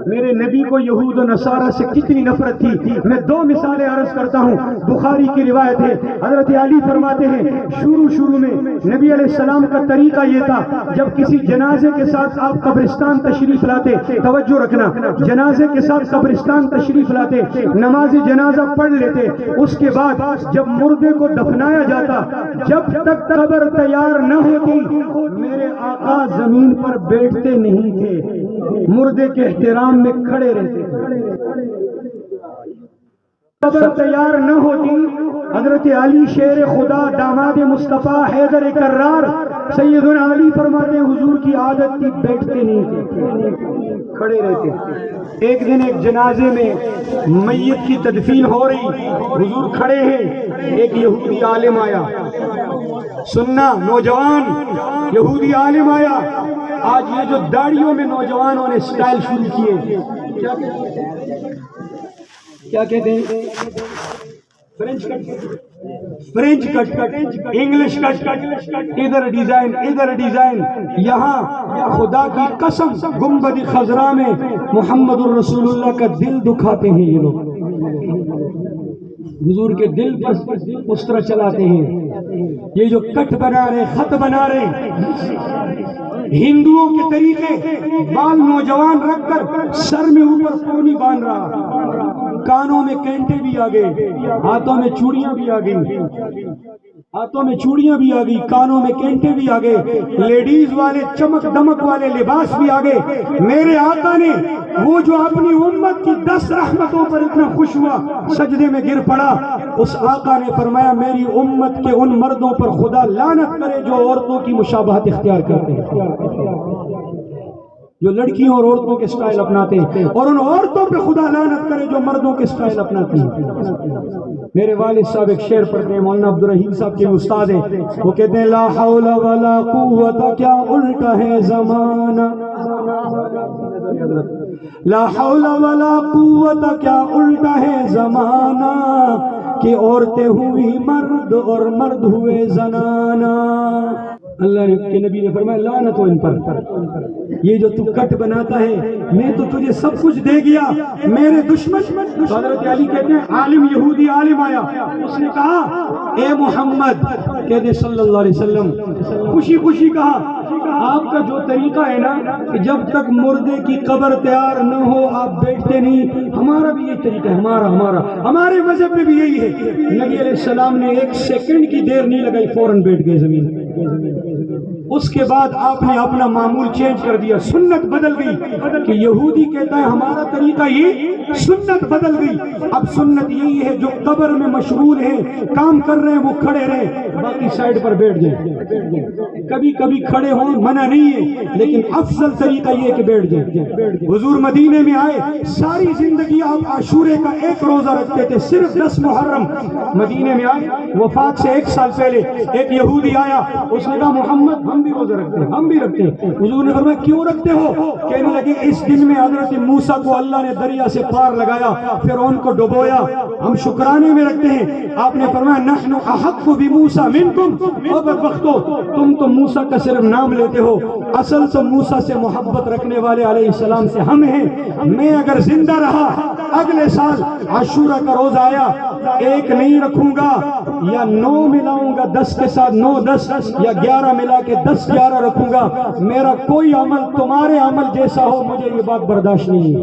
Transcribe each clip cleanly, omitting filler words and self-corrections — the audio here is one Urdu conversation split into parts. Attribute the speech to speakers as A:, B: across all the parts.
A: میرے نبی کو یہود و نصارہ سے کتنی نفرت تھی. میں دو مثالیں عرض کرتا ہوں. بخاری کی روایت ہے, حضرت علی فرماتے ہیں شروع میں نبی علیہ السلام کا طریقہ یہ تھا, جب کسی جنازے کے ساتھ آپ قبرستان تشریف لاتے, توجہ رکھنا, جنازے کے ساتھ قبرستان تشریف لاتے, نماز جنازہ پڑھ لیتے, اس کے بعد جب مردے کو دفنایا جاتا, جب تک قبر تیار نہ ہوتی میرے آقا زمین پر بیٹھتے نہیں تھے, مردے کے احترام میں کھڑے رہتے تھے. قبر تیار نہ ہوتی, حضرت علی شیر خدا داماد مصطفیٰ حیدر کرار سیدنا علی فرماتے ہیں حضور کی عادت تھی بیٹھتے نہیں تھے, کھڑے رہتے. ایک دن ایک جنازے میں میت کی تدفین ہو رہی, حضور کھڑے ہیں, ایک یہودی عالم آیا, سننا نوجوان یہودی عالم آیا. آج یہ جو داڑھیوں میں نوجوانوں نے سٹائل شروع کیے, کیا کہتے ہیں, فرینچ کٹ, انگلش کٹ, ادھر ڈیزائن. یہاں خدا کی قسم گنبد خضرا میں محمد الرسول اللہ کا دل دکھاتے ہیں یہ لوگ, حضور کے دل پر اس طرح چلاتے ہیں. یہ جو کٹ بنا رہے, خط بنا رہے, ہندوؤں کے طریقے, بال نوجوان رکھ کر سر میں اوپر پونی باندھ رہا, کانوں میں کینٹے بھی آ گئے, ہاتھوں میں چوڑیاں بھی آ گئی, کانوں میں کینٹے بھی آ گئے, لیڈیز والے چمک دمک والے لباس بھی آ گئے. میرے آقا نے وہ جو اپنی امت کی 10 رحمتوں پر اتنا خوش ہوا, سجدے میں گر پڑا. اس آقا نے فرمایا میری امت کے ان مردوں پر خدا لعنت کرے جو عورتوں کی مشابہت اختیار کرتے ہیں, جو لڑکیوں اور عورتوں کے سٹائل اپناتے ہیں, اور ان عورتوں پہ خدا لعنت کرے جو مردوں کے سٹائل اپناتی ہیں. میرے والد صاحب ایک شعر پڑھتے ہیں, مولانا عبدالرحیم صاحب کے استاد ہیں, وہ کہتے ہیں لا حول ولا قوت کیا الٹا ہے زمانہ, لا حول ولا قوت کیا الٹا ہے زمانہ, کہ عورتیں ہوئی مرد اور مرد ہوئے زنانہ. اللہ کے نبی نے فرمایا لعنت ہو ان پر, یہ جو تو کٹ بناتا ہے میں تو تجھے سب کچھ دے گیا, میرے دشمن. حضرت علی کہتے ہیں عالم یہودی عالم آیا, اس نے کہا اے محمد, کہتے صلی اللہ علیہ وسلم, خوشی کہا آپ کا جو طریقہ ہے نا کہ جب تک مردے کی قبر تیار نہ ہو آپ بیٹھتے نہیں, ہمارا بھی یہ طریقہ ہے, ہمارے مذہب میں بھی یہی ہے. نبی علیہ السلام نے 1 سیکنڈ کی دیر نہیں لگائی, فوراً بیٹھ گئے زمین. اس کے بعد آپ نے اپنا معمول چینج کر دیا, سنت بدل گئی. کہ یہودی کہتا ہے ہمارا طریقہ یہ, سنت بدل گئی. اب سنت یہی ہے جو قبر میں مشغول ہیں, کام کر رہے ہیں وہ کھڑے رہے, باقی سائڈ پر بیٹھ جائیں. کبھی کھڑے ہوں منع نہیں ہے, لیکن افضل طریقہ یہ کہ بیٹھ جائیں. حضور مدینے میں آئے, ساری زندگی آپ عاشورے کا 1 روزہ رکھتے تھے, صرف 10 محرم. مدینے میں آئے, وفات سے 1 سال پہلے ایک یہودی آیا, اس نے کہا محمد ہم بھی روزہ رکھتے ہیں, ہم بھی رکھتے ہیں. حضور نے فرمایا کیوں رکھتے ہو؟ کہنے لگے اس دن میں حضرت موسیٰ کو اللہ نے دریا سے پار لگایا, فرعون کو ڈبویا, ہم شکرانے میں رکھتے ہیں. آپ نے فرمایا نحن احق بموسیٰ منکم, اور بدبختو تم تو موسیٰ کا صرف نام لیتے ہو, اصل تو موسیٰ سے محبت رکھنے والے علیہ السلام سے ہم ہیں. میں اگر زندہ رہا اگلے سال عاشورہ کا روزہ آیا, 1 نہیں رکھوں گا, یا 9 ملاؤں گا 10 کے ساتھ 9 10, یا 11 ملا کے 10 11 رکھوں گا. میرا کوئی عمل تمہارے عمل جیسا ہو, مجھے یہ بات برداشت نہیں ہے.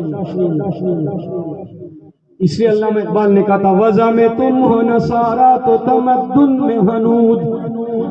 A: اس لیے علامہ اقبال نے کہا تھا وضع میں تم ہو نصارہ تو تمدن میں حنود,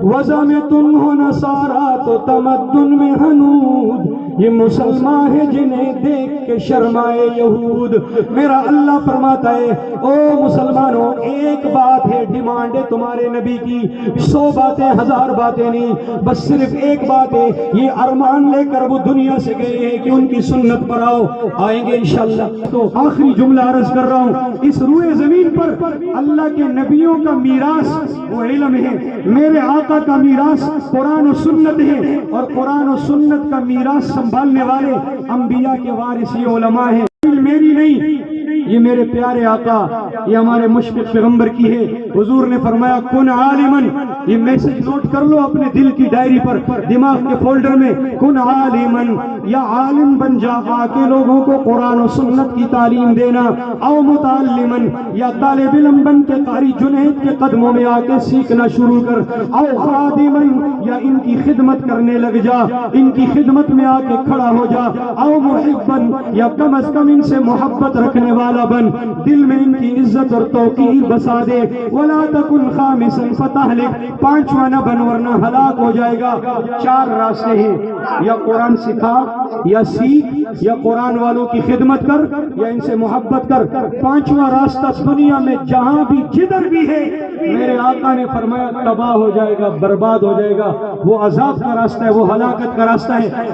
A: وضع میں تم ہو نصارہ تو تمدن میں حنود, یہ مسلمان ہے جنہیں دیکھ کے شرمائے یہود. میرا اللہ فرماتا ہے او مسلمانوں, ایک بات ہے, ڈیمانڈ ہے تمہارے نبی کی, 100 باتیں 1000 باتیں نہیں, بس صرف ایک بات ہے, یہ ارمان لے کر وہ دنیا سے گئے ہیں کہ ان کی سنت پر آؤ, آئیں گے انشاءاللہ. تو آخری جملہ عرض کر رہا ہوں, اس روئے زمین پر اللہ کے نبیوں کا میراث وہ علم ہے, میرے آقا کا میراث قرآن و سنت ہے, اور قرآن و سنت کا میراث سنبھالنے والے انبیاء کے وارث علماء ہیں. میری نہیں, یہ میرے پیارے آقا, یہ ہمارے مشفق پیغمبر کی ہے. حضور نے فرمایا کن عالمن, یہ میسج نوٹ کر لو اپنے دل کی ڈائری پر, دماغ کے فولڈر میں, کن عالمن یا عالم بن جا آ کے لوگوں کو قرآن و سنت کی تعلیم دینا، او متعلمن یا طالب علم بن کے قاری جنید کے قدموں میں آ کے سیکھنا شروع کر، او خادمن یا ان کی خدمت کرنے لگ جا، ان کی خدمت میں آ کے کھڑا ہو جا، او محبن یا کم از کم ان سے محبت رکھنے والا بن، دل میں ان کی عزت اور توقیر بسا دے، ولا تکن خامسا فتہلک، پانچواں نہ بن ورنہ ہلاک ہو جائے گا۔ چار راستے ہیں، یا قرآن سکھا، یا سیکھ، یا قرآن والوں کی خدمت کر، یا ان سے محبت کر۔ پانچواں راستہ دنیا میں جہاں بھی جدھر بھی ہے، میرے آقا نے فرمایا تباہ ہو جائے گا، برباد ہو جائے گا، وہ عذاب کا راستہ ہے، وہ ہلاکت کا راستہ ہے۔